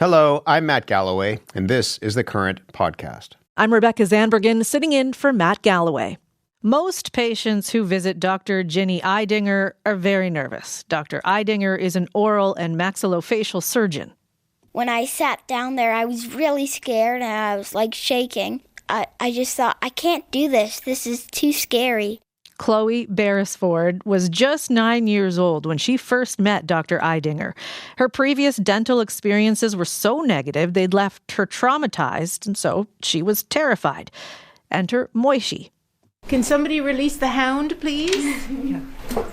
Hello, I'm Matt Galloway, and this is The Current Podcast. I'm Rebecca Zandbergen, sitting in for Matt Galloway. Most patients who visit Dr. Ginny Eidinger are very nervous. Dr. Eidinger is an oral and maxillofacial surgeon. When I sat down there, I was really scared and I was shaking. I just thought, I can't do this. This is too scary. Chloe Beresford was just 9 years old when she first met Dr. Eidinger. Her previous dental experiences were so negative they'd left her traumatized, and so she was terrified. Enter Moishi. Can somebody release the hound, please? Yeah. Oh,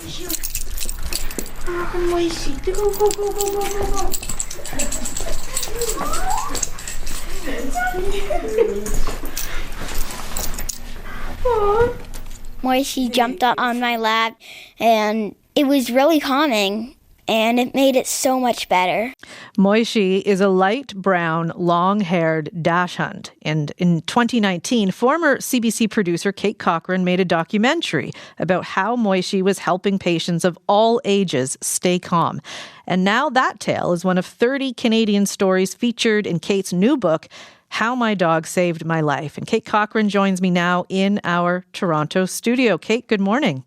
Moishi, go. Oh. Moishi jumped up on my lap, and it was really calming, and it made it so much better. Moishi is a light brown, long-haired dachshund. And in 2019, former CBC producer Cate Cochran made a documentary about how Moishi was helping patients of all ages stay calm. And now that tale is one of 30 Canadian stories featured in Cate's new book, How My Dog Saved My Life. And Cate Cochran joins me now in our Toronto studio. Cate, good morning.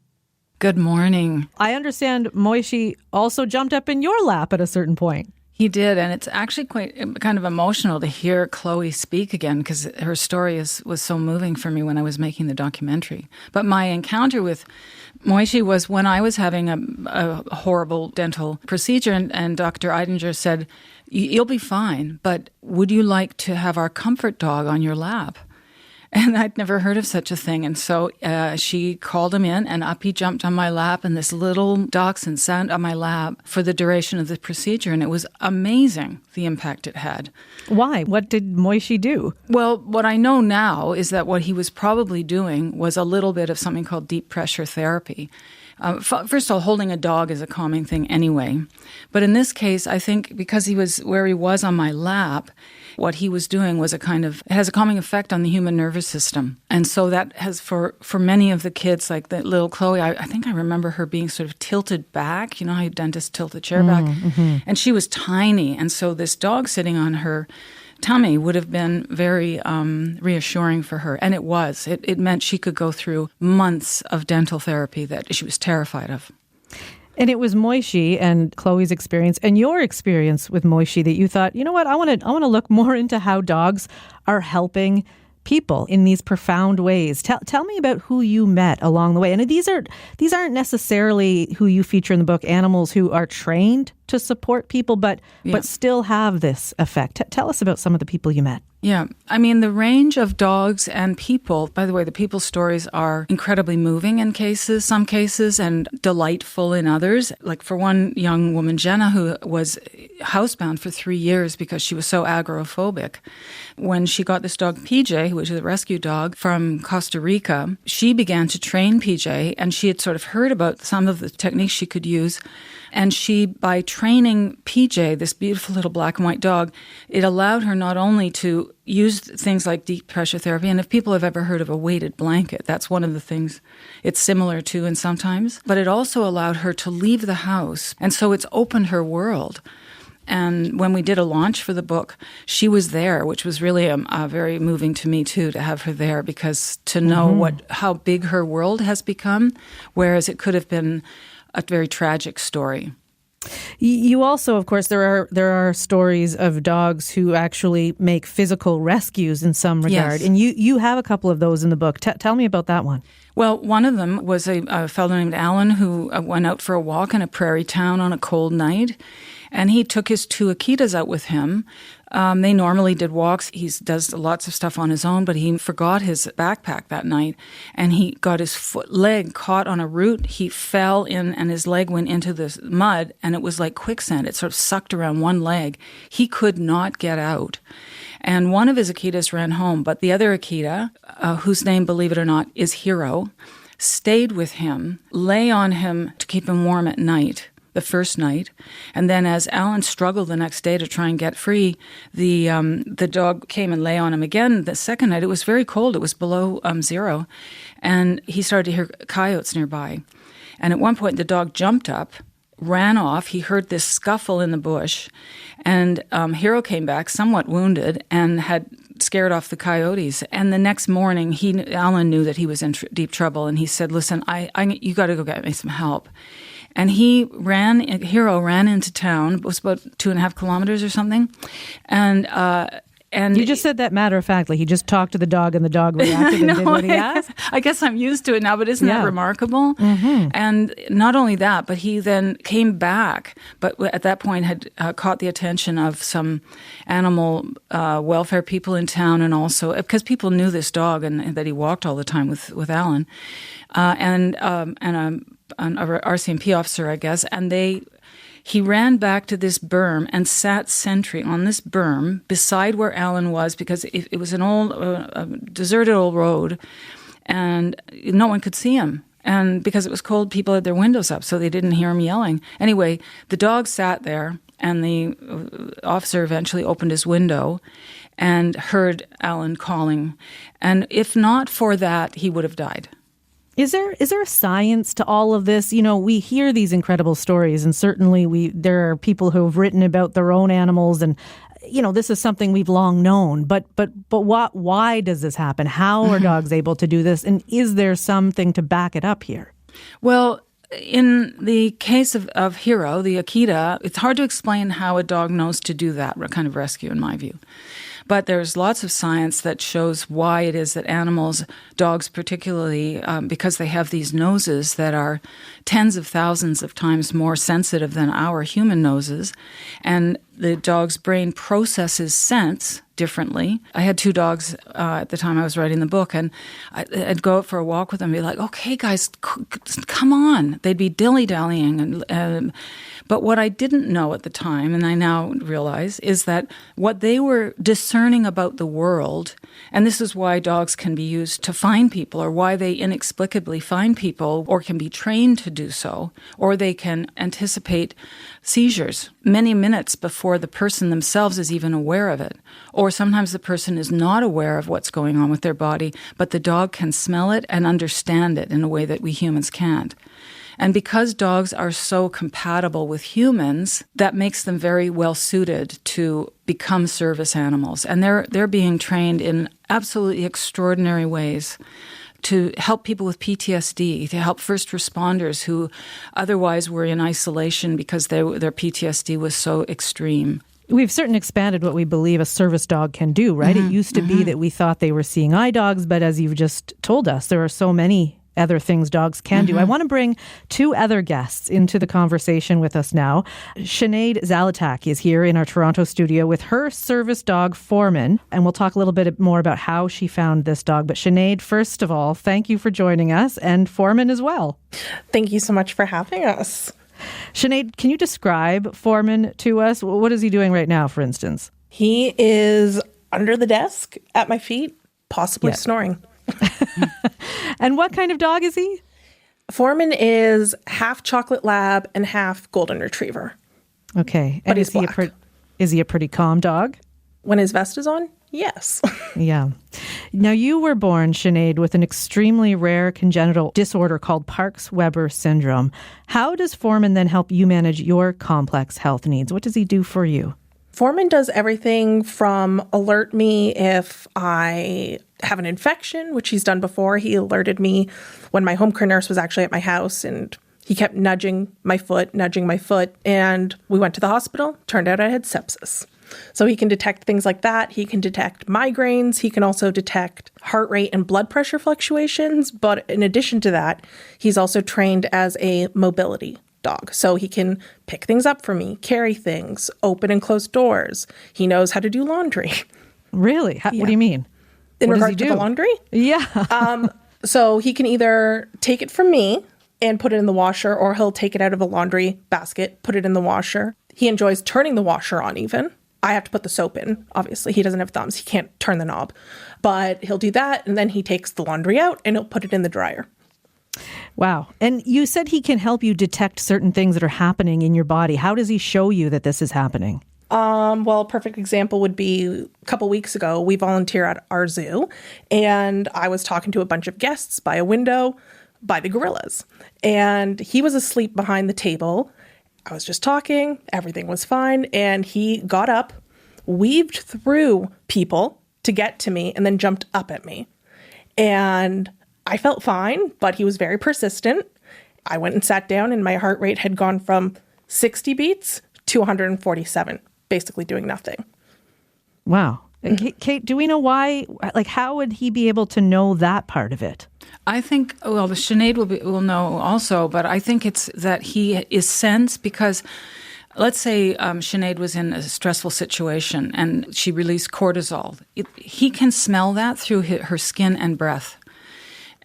Good morning. I understand Moishi also jumped up in your lap at a certain point. He did, and it's actually quite kind of emotional to hear Chloe speak again because her story was so moving for me when I was making the documentary. But my encounter with Moishi was when I was having a horrible dental procedure, and Dr. Eidinger said, "You'll be fine, but would you like to have our comfort dog on your lap?" And I'd never heard of such a thing. And so she called him in, and up he jumped on my lap, and this little dachshund sat on my lap for the duration of the procedure. And it was amazing, the impact it had. Why? What did Moishi do? Well, what I know now is that what he was probably doing was a little bit of something called deep pressure therapy. First of all, holding a dog is a calming thing anyway. But in this case, I think because he was where he was on my lap, what he was doing was it has a calming effect on the human nervous system. And so that has, for many of the kids, like the little Chloe, I think I remember her being sort of tilted back. You know how dentists tilt the chair back? Mm-hmm. And she was tiny. And so this dog sitting on her tummy would have been very reassuring for her. And it was. It meant she could go through months of dental therapy that she was terrified of. And it was Moishi and Chloe's experience and your experience with Moishi that you thought, you know what, I want to look more into how dogs are helping people in these profound ways. Tell me about who you met along the way. And these aren't necessarily who you feature in the book, animals who are trained to support people, but still have this effect. Tell us about some of the people you met. Yeah. I mean, the range of dogs and people, by the way, the people's stories are incredibly moving in some cases, and delightful in others. Like for one young woman, Jenna, who was housebound for 3 years because she was so agoraphobic. When she got this dog, PJ, which is a rescue dog from Costa Rica, she began to train PJ, and she had sort of heard about some of the techniques she could use. And she, by training PJ, this beautiful little black and white dog, it allowed her not only to use things like deep pressure therapy, and if people have ever heard of a weighted blanket, that's one of the things it's similar to in sometimes, but it also allowed her to leave the house. And so it's opened her world. And when we did a launch for the book, she was there, which was really very moving to me, too, to have her there, because to know how big her world has become, whereas it could have been a very tragic story. You also, of course, there are stories of dogs who actually make physical rescues in some regard. Yes. And you have a couple of those in the book. Tell me about that one. Well, one of them was a fellow named Alan who went out for a walk in a prairie town on a cold night. And he took his 2 Akitas out with him. They normally did walks. He does lots of stuff on his own, but he forgot his backpack that night, and he got his leg caught on a root. He fell in, and his leg went into the mud, and it was like quicksand. It sort of sucked around one leg. He could not get out. And one of his Akitas ran home, but the other Akita, whose name, believe it or not, is Hero, stayed with him, lay on him to keep him warm at night, the first night. And then as Alan struggled the next day to try and get free, the dog came and lay on him again the second night. It was very cold. It was below 0. And he started to hear coyotes nearby. And at one point, the dog jumped up ran off. He heard this scuffle in the bush, and Hero came back somewhat wounded and had scared off the coyotes. And the next morning, Alan knew that he was in deep trouble, and he said, "Listen, you got to go get me some help." And Hero ran into town. It was about 2.5 kilometers or something, and you just said that matter of factly. He just talked to the dog, and the dog reacted and did what he asked. I guess I'm used to it now, but isn't that remarkable? Mm-hmm. And not only that, but he then came back, but at that point had caught the attention of some animal welfare people in town, and also because people knew this dog and that he walked all the time with Alan, and an RCMP officer, I guess, and he ran back to this berm and sat sentry on this berm beside where Alan was, because it was an old, deserted old road, and no one could see him. And because it was cold, people had their windows up, so they didn't hear him yelling. Anyway, the dog sat there, and the officer eventually opened his window and heard Alan calling. And if not for that, he would have died. Is there a science to all of this? You know, we hear these incredible stories, and certainly there are people who have written about their own animals, and you know, this is something we've long known. But why does this happen? How are dogs able to do this? And is there something to back it up here? Well, in the case of Hero, the Akita, it's hard to explain how a dog knows to do that kind of rescue, in my view. But there's lots of science that shows why it is that animals, dogs particularly, because they have these noses that are tens of thousands of times more sensitive than our human noses, and the dog's brain processes scents differently. I had 2 dogs at the time I was writing the book, and I'd go out for a walk with them and be like, "Okay, guys, come on." They'd be dilly-dallying. But what I didn't know at the time, and I now realize, is that what they were discerning about the world, and this is why dogs can be used to find people, or why they inexplicably find people, or can be trained to do so, or they can anticipate seizures many minutes before the person themselves is even aware of it. Or sometimes the person is not aware of what's going on with their body, but the dog can smell it and understand it in a way that we humans can't. And because dogs are so compatible with humans, that makes them very well suited to become service animals. And they're being trained in absolutely extraordinary ways to help people with PTSD, to help first responders who otherwise were in isolation because their PTSD was so extreme. We've certainly expanded what we believe a service dog can do, right? It used to be that we thought they were seeing eye dogs, but as you've just told us, there are so many other things dogs can do. I want to bring 2 other guests into the conversation with us now. Sinead Zalitach is here in our Toronto studio with her service dog, Foreman, and we'll talk a little bit more about how she found this dog. But Sinead, first of all, thank you for joining us, and Foreman as well. Thank you so much for having us. Sinead, can you describe Foreman to us? What is he doing right now, for instance? He is under the desk at my feet, possibly snoring. And what kind of dog is he? Foreman is half chocolate lab and half golden retriever. Okay. But he's black. Is he a pretty calm dog? When his vest is on, yes. Yeah. Now, you were born, Sinead, with an extremely rare congenital disorder called Parkes-Weber syndrome. How does Foreman then help you manage your complex health needs? What does he do for you? Foreman does everything from alert me if I have an infection, which he's done before. He alerted me when my home care nurse was actually at my house, and he kept nudging my foot, and we went to the hospital. Turned out I had sepsis. So he can detect things like that. He can detect migraines. He can also detect heart rate and blood pressure fluctuations. But in addition to that, he's also trained as a mobility dog. So he can pick things up for me, carry things, open and close doors. He knows how to do laundry. Really? What do you mean? In regard to the laundry? Yeah. So he can either take it from me and put it in the washer, or he'll take it out of a laundry basket, put it in the washer. He enjoys turning the washer on even. I have to put the soap in. Obviously, he doesn't have thumbs. He can't turn the knob. But he'll do that, and then he takes the laundry out and he'll put it in the dryer. Wow. And you said he can help you detect certain things that are happening in your body. How does he show you that this is happening? Well, a perfect example would be a couple weeks ago, we volunteer at our zoo, and I was talking to a bunch of guests by a window by the gorillas. And he was asleep behind the table, I was just talking, everything was fine, and he got up, weaved through people to get to me, and then jumped up at me. And I felt fine, but he was very persistent. I went and sat down, and my heart rate had gone from 60 beats to 147, basically doing nothing. Wow. Cate, do we know why? Like, how would he be able to know that part of it? I think, well, the Sinead will know also, but I think it's that he is sense because, let's say Sinead was in a stressful situation and she released cortisol. He can smell that through her skin and breath.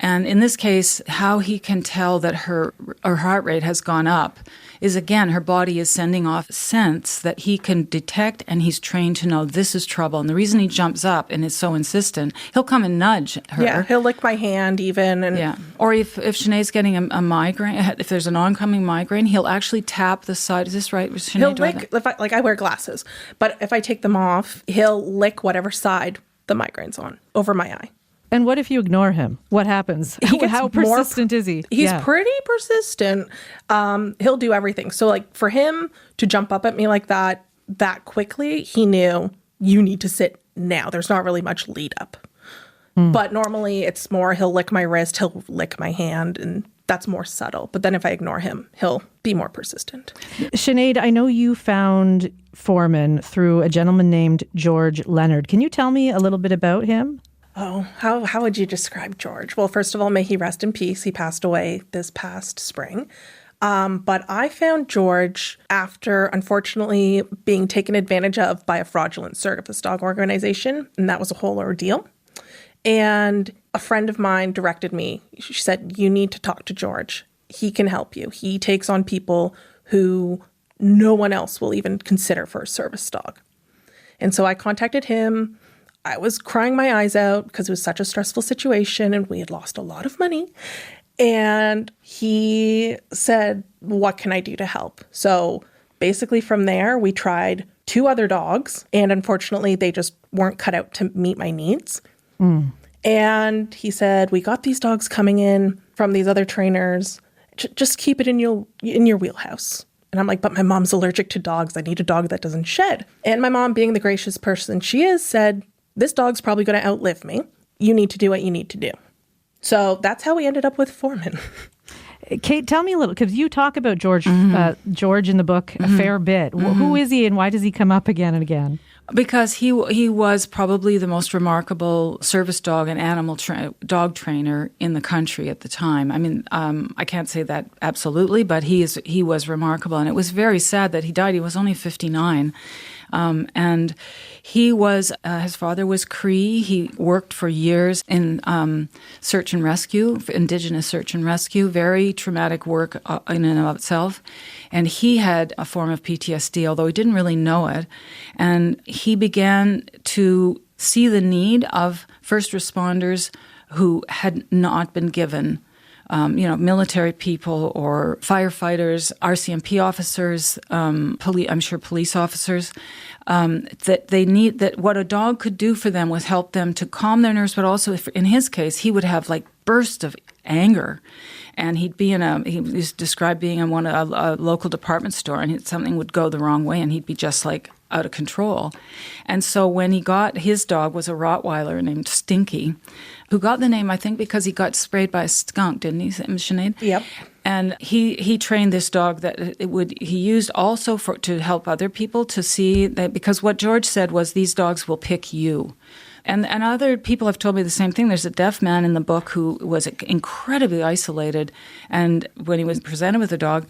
And in this case, how he can tell that her heart rate has gone up is, again, her body is sending off scents that he can detect, and he's trained to know this is trouble. And the reason he jumps up and is so insistent, he'll come and nudge her. Yeah, he'll lick my hand even. And yeah. Or if Sinead's getting a migraine, if there's an oncoming migraine, he'll actually tap the side. Is this right? Sinead, he'll lick, I wear glasses, but if I take them off, he'll lick whatever side the migraine's on over my eye. And what if you ignore him? What happens? How persistent is he? He's pretty persistent. He'll do everything. So like for him to jump up at me like that quickly, he knew you need to sit now. There's not really much lead up. But normally it's more he'll lick my wrist, he'll lick my hand, and that's more subtle. But then if I ignore him, he'll be more persistent. Sinead, I know you found Foreman through a gentleman named George Leonard. Can you tell me a little bit about him? Oh, how would you describe George? Well, first of all, may he rest in peace. He passed away this past spring. But I found George after, unfortunately, being taken advantage of by a fraudulent service dog organization, and that was a whole ordeal. And a friend of mine directed me. She said, you need to talk to George. He can help you. He takes on people who no one else will even consider for a service dog. And so I contacted him. I was crying my eyes out because it was such a stressful situation and we had lost a lot of money. And he said, what can I do to help? So basically from there, we tried 2 other dogs, and unfortunately, they just weren't cut out to meet my needs. And he said, we got these dogs coming in from these other trainers. Just keep it in your wheelhouse. And I'm like, but my mom's allergic to dogs. I need a dog that doesn't shed. And my mom, being the gracious person she is, said, this dog's probably going to outlive me. You need to do what you need to do. So that's how we ended up with Foreman. Cate, tell me a little, because you talk about George in the book a fair bit. Who is he and why does he come up again and again? Because he was probably the most remarkable service dog and animal dog trainer in the country at the time. I mean, I can't say that absolutely, but he was remarkable. And it was very sad that he died. He was only 59. And he was, his father was Cree. He worked for years in search and rescue, Indigenous search and rescue, very traumatic work in and of itself. And he had a form of PTSD, although he didn't really know it. And he began to see the need of first responders who had not been given military people or firefighters, RCMP officers, I'm sure police officers, that what a dog could do for them was help them to calm their nerves, but also, in his case, he would have like bursts of anger. And he was described being in a local department store, and something would go the wrong way, and he'd be just like out of control. And so when he got, his dog was a Rottweiler named Stinky, who got the name, I think, because he got sprayed by a skunk, didn't he, Sinead? Yep. And he trained this dog that he used also to help other people to see that, because what George said was these dogs will pick you. And other people have told me the same thing. There's a deaf man in the book who was incredibly isolated, and when he was presented with a dog,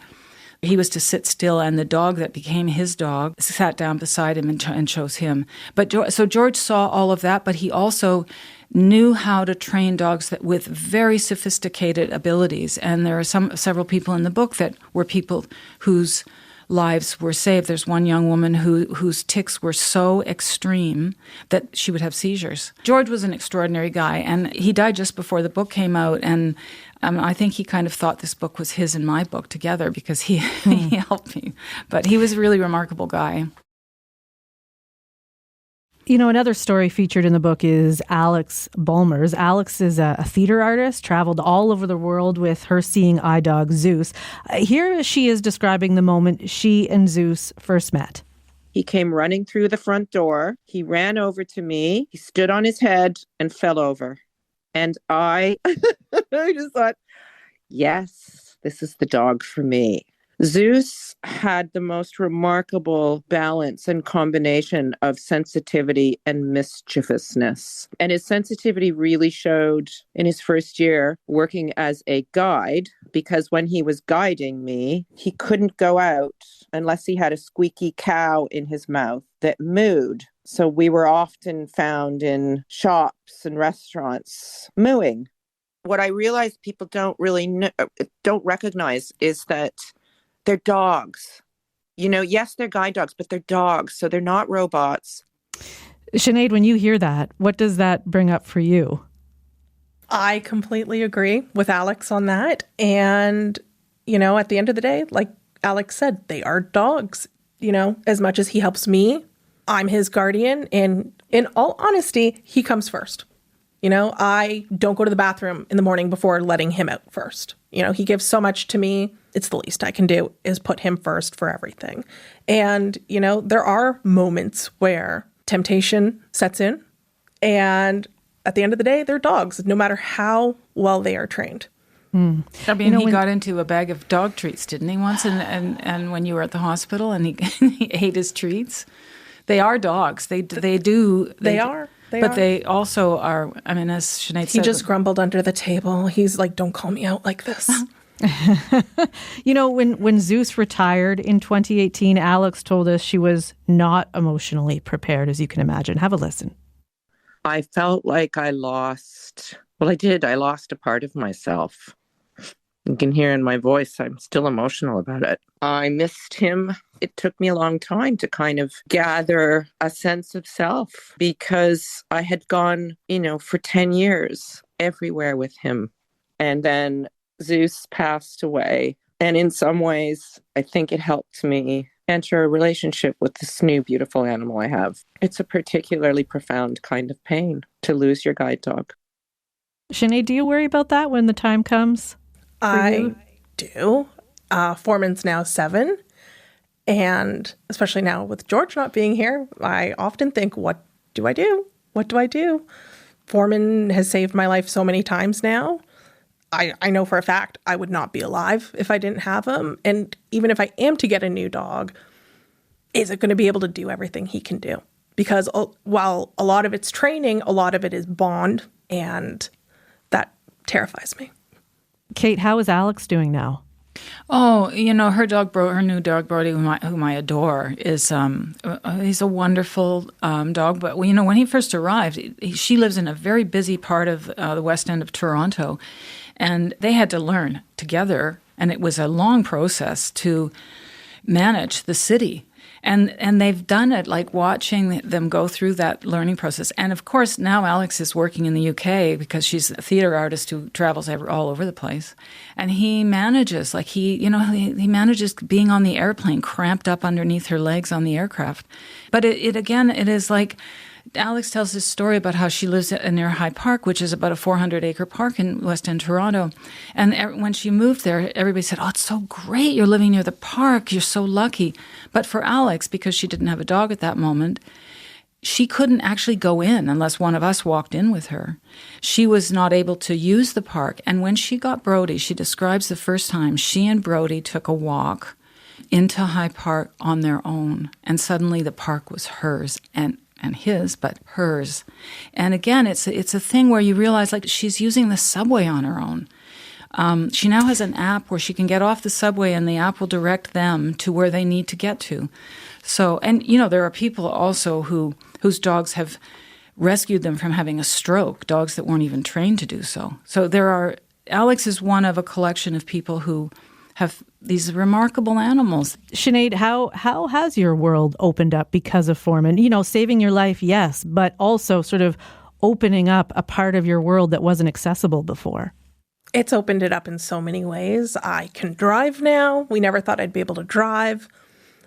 he was to sit still, and the dog that became his dog sat down beside him and chose him. So George saw all of that, but he also knew how to train dogs with very sophisticated abilities. And there are several people in the book that were people whose lives were saved. There's one young woman whose tics were so extreme that she would have seizures. George was an extraordinary guy, and he died just before the book came out, and I think he kind of thought this book was his and my book together because he helped me. But he was a really remarkable guy. You know, another story featured in the book is Alex Bulmers. Alex is a theater artist, traveled all over the world with her seeing eye dog, Zeus. Here she is describing the moment she and Zeus first met. He came running through the front door. He ran over to me. He stood on his head and fell over. And I just thought, yes, this is the dog for me. Zeus had the most remarkable balance and combination of sensitivity and mischievousness. And his sensitivity really showed in his first year working as a guide, because when he was guiding me, he couldn't go out unless he had a squeaky cow in his mouth that mooed. So we were often found in shops and restaurants mooing. What I realized people don't recognize is that they're dogs. You know, yes, they're guide dogs, but they're dogs, so they're not robots. Sinead, when you hear that, what does that bring up for you? I completely agree with Alex on that. And, you know, at the end of the day, like Alex said, they are dogs. You know, as much as he helps me, I'm his guardian. And in all honesty, he comes first. You know, I don't go to the bathroom in the morning before letting him out first. You know, he gives so much to me. It's the least I can do is put him first for everything. And, you know, there are moments where temptation sets in. And at the end of the day, they're dogs, no matter how well they are trained. I mean, he got into a bag of dog treats, didn't he, once? And when you were at the hospital and he ate his treats? They are dogs. They are. They also are, I mean, as Sinead said. He just grumbled under the table. He's like, don't call me out like this. You know, when Zeus retired in 2018, Alex told us she was not emotionally prepared, as you can imagine. Have a listen. I felt like I lost a part of myself. You can hear in my voice, I'm still emotional about it. I missed him. It took me a long time to kind of gather a sense of self, because I had gone, you know, for 10 years everywhere with him. And then Zeus passed away. And in some ways, I think it helped me enter a relationship with this new beautiful animal I have. It's a particularly profound kind of pain to lose your guide dog. Sinead, do you worry about that when the time comes? I do. Foreman's now 7. And especially now with George not being here, I often think, what do I do? What do I do? Foreman has saved my life so many times now. I know for a fact I would not be alive if I didn't have him. And even if I am to get a new dog, is it going to be able to do everything he can do? Because while a lot of it's training, a lot of it is bond, and that terrifies me. Cate, how is Alex doing now? Oh, you know, her new dog, Brody, whom I adore, is he's a wonderful dog. But, you know, when he first arrived, she lives in a very busy part of the west end of Toronto, and they had to learn together, and it was a long process to manage the city. And they've done it, like watching them go through that learning process. And of course, now Alex is working in the UK because she's a theater artist who travels all over the place. And he manages, he manages being on the airplane, cramped up underneath her legs on the aircraft. But it is like, Alex tells this story about how she lives near High Park, which is about a 400-acre park in West End Toronto. And when she moved there, everybody said, oh, it's so great. You're living near the park. You're so lucky. But for Alex, because she didn't have a dog at that moment, she couldn't actually go in unless one of us walked in with her. She was not able to use the park. And when she got Brody, she describes the first time she and Brody took a walk into High Park on their own. And suddenly the park was hers and his, but hers. And again, it's a thing where you realize, like, she's using the subway on her own. She now has an app where she can get off the subway and the app will direct them to where they need to get to. So, and, you know, there are people also whose dogs have rescued them from having a stroke, dogs that weren't even trained to do so. So Alex is one of a collection of people who have these remarkable animals. Sinead, how has your world opened up because of Foreman? You know, saving your life, yes, but also sort of opening up a part of your world that wasn't accessible before. It's opened it up in so many ways. I can drive now. We never thought I'd be able to drive.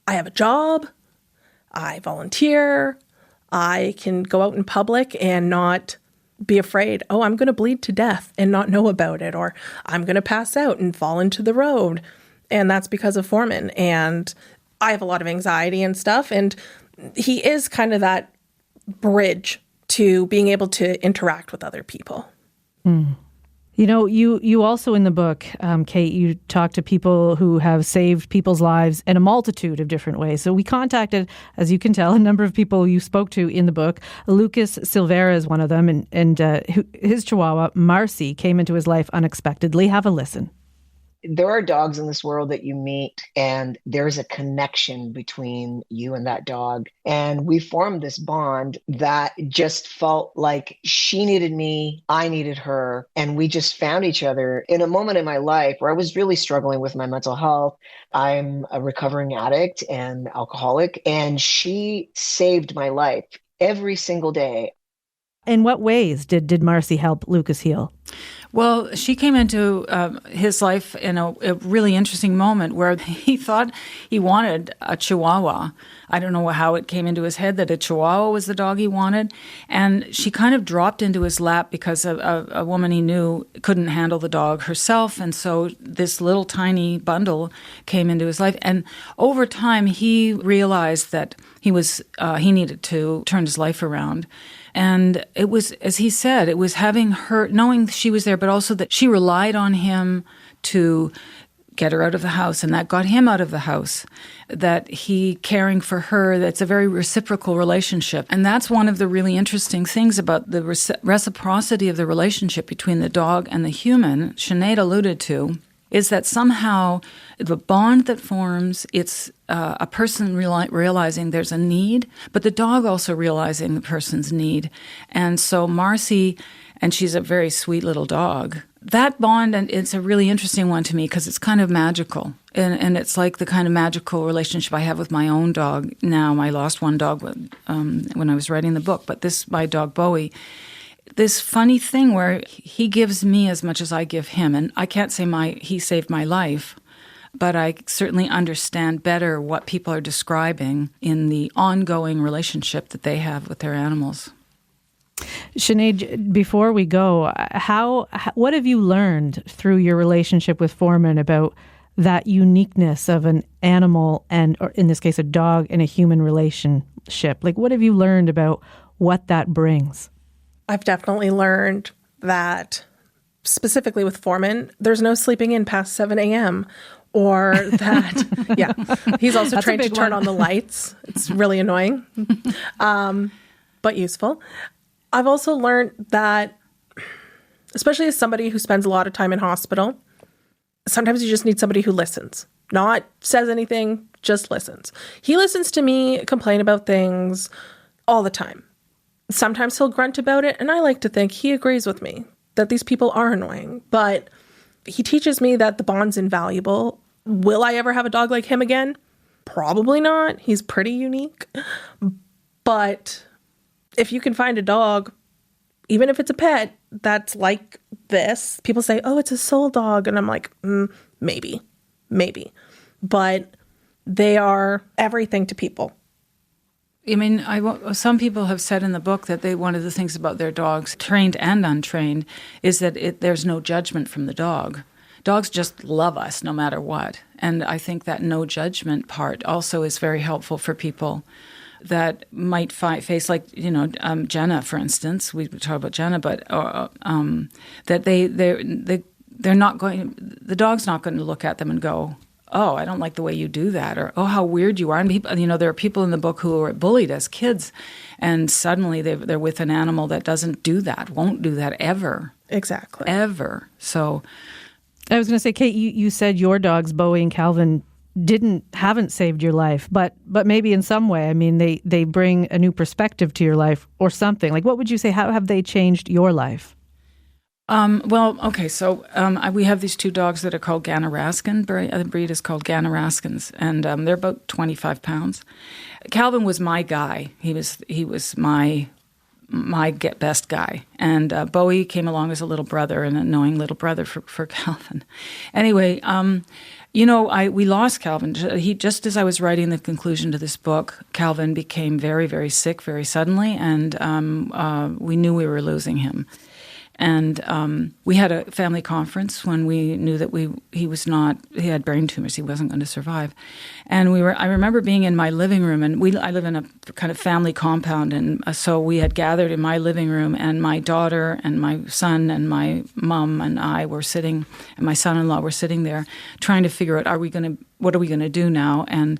I have a job. I volunteer. I can go out in public and not be afraid, oh, I'm going to bleed to death and not know about it, or I'm going to pass out and fall into the road. And that's because of Foreman. And I have a lot of anxiety and stuff. And he is kind of that bridge to being able to interact with other people. Mm. You know, you also in the book, Cate, you talk to people who have saved people's lives in a multitude of different ways. So we contacted, as you can tell, a number of people you spoke to in the book. Lucas Silvera is one of them, and his Chihuahua, Marcy, came into his life unexpectedly. Have a listen. There are dogs in this world that you meet and there's a connection between you and that dog. And we formed this bond that just felt like she needed me, I needed her. And we just found each other in a moment in my life where I was really struggling with my mental health. I'm a recovering addict and alcoholic, and she saved my life every single day. In what ways did Marcy help Lucas heal? Well, she came into his life in a really interesting moment where he thought he wanted a Chihuahua. I don't know how it came into his head that a Chihuahua was the dog he wanted. And she kind of dropped into his lap because a woman he knew couldn't handle the dog herself. And so this little tiny bundle came into his life. And over time, he realized that he needed to turn his life around. And it was, as he said, it was having her, knowing she was there, but also that she relied on him to get her out of the house, and that got him out of the house, that he caring for her, that's a very reciprocal relationship. And that's one of the really interesting things about the reciprocity of the relationship between the dog and the human, Sinead alluded to, is that somehow the bond that forms, it's a person realizing there's a need, but the dog also realizing the person's need. And so Marcy, and she's a very sweet little dog, that bond, and it's a really interesting one to me because it's kind of magical. And it's like the kind of magical relationship I have with my own dog now. I lost one dog when I was writing the book, but my dog Bowie, this funny thing where he gives me as much as I give him. And I can't say he saved my life, but I certainly understand better what people are describing in the ongoing relationship that they have with their animals. Sinead, before we go, what have you learned through your relationship with Foreman about that uniqueness of an animal and, or in this case, a dog and a human relationship? Like, what have you learned about what that brings? I've definitely learned that, specifically with Foreman, there's no sleeping in past 7 a.m. Or that, yeah, he's also trained to turn on the lights. It's really annoying, but useful. I've also learned that, especially as somebody who spends a lot of time in hospital, sometimes you just need somebody who listens, not says anything, just listens. He listens to me complain about things all the time. Sometimes he'll grunt about it, and I like to think he agrees with me that these people are annoying, but he teaches me that the bond's invaluable. Will I ever have a dog like him again? Probably not. He's pretty unique. But if you can find a dog, even if it's a pet, that's like this, people say, oh, it's a soul dog. And I'm like, maybe. But they are everything to people. I mean, some people have said in the book that one of the things about their dogs, trained and untrained, is that there's no judgment from the dog. Dogs just love us no matter what. And I think that no judgment part also is very helpful for people that might face, like, Jenna, for instance. We talk about Jenna, but that they're not going, the dog's not going to look at them and go, oh, I don't like the way you do that, or, oh, how weird you are. And people, there are people in the book who were bullied as kids, and suddenly they're with an animal that doesn't do that, won't do that ever. Exactly. Ever. So I was going to say, Cate, you said your dogs, Bowie and Calvin, haven't saved your life, but maybe in some way. I mean, they bring a new perspective to your life or something. Like, what would you say? How have they changed your life? We have these two dogs that are called Ganaraskan. The breed is called Ganaraskans, and they're about 25 pounds. Calvin was my guy. He was my best guy. And Bowie came along as a little brother, an annoying little brother for Calvin. Anyway, We lost Calvin. He, just as I was writing the conclusion to this book, Calvin became very, very sick very suddenly, and we knew we were losing him. And we had a family conference when we knew that he had brain tumors, he wasn't going to survive. And I remember being in my living room, and I live in a kind of family compound, and so we had gathered in my living room, and my daughter and my son and my mom and I were sitting, and my son-in-law were sitting there trying to figure out, what are we going to do now? And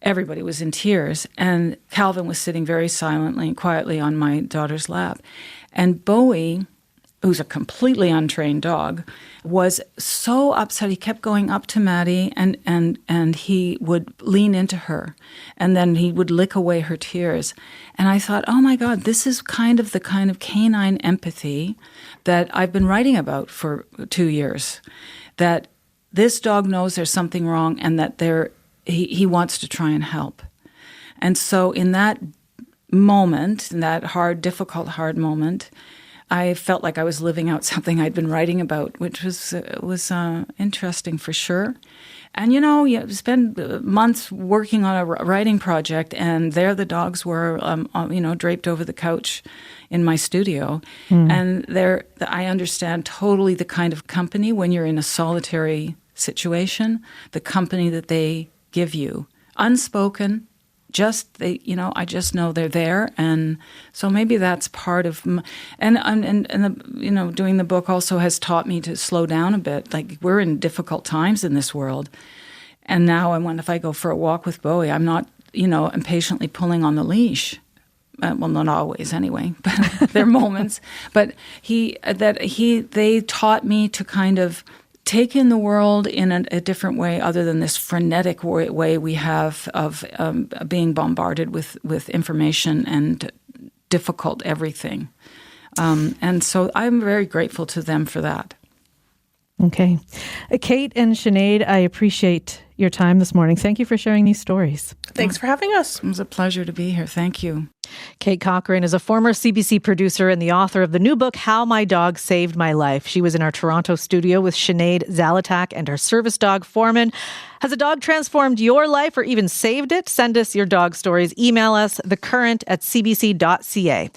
everybody was in tears, and Calvin was sitting very silently and quietly on my daughter's lap. And Bowie, who's a completely untrained dog, was so upset. He kept going up to Maddie and he would lean into her, and then he would lick away her tears. And I thought, oh my God, this is the kind of canine empathy that I've been writing about for 2 years. That this dog knows there's something wrong, and that he wants to try and help. And so in that moment, in that difficult moment, I felt like I was living out something I'd been writing about, which was interesting for sure. And, you spend months working on a writing project, and there the dogs were, draped over the couch in my studio. And I understand totally the kind of company when you're in a solitary situation, the company that they give you. Unspoken, I just know they're there, and so maybe that's part of. Doing the book also has taught me to slow down a bit. Like, we're in difficult times in this world, and now if I go for a walk with Bowie, I'm not, impatiently pulling on the leash. Well, not always, anyway. But there are moments. But they taught me to kind of take in the world in a different way, other than this frenetic way we have of being bombarded with information and difficult everything. And so I'm very grateful to them for that. Okay. Cate and Sinead, I appreciate your time this morning. Thank you for sharing these stories. Thanks for having us. It was a pleasure to be here. Thank you. Cate Cochran is a former CBC producer and the author of the new book, How My Dog Saved My Life. She was in our Toronto studio with Sinead Zalitach and her service dog, Foreman. Has a dog transformed your life or even saved it? Send us your dog stories. Email us, thecurrent@cbc.ca.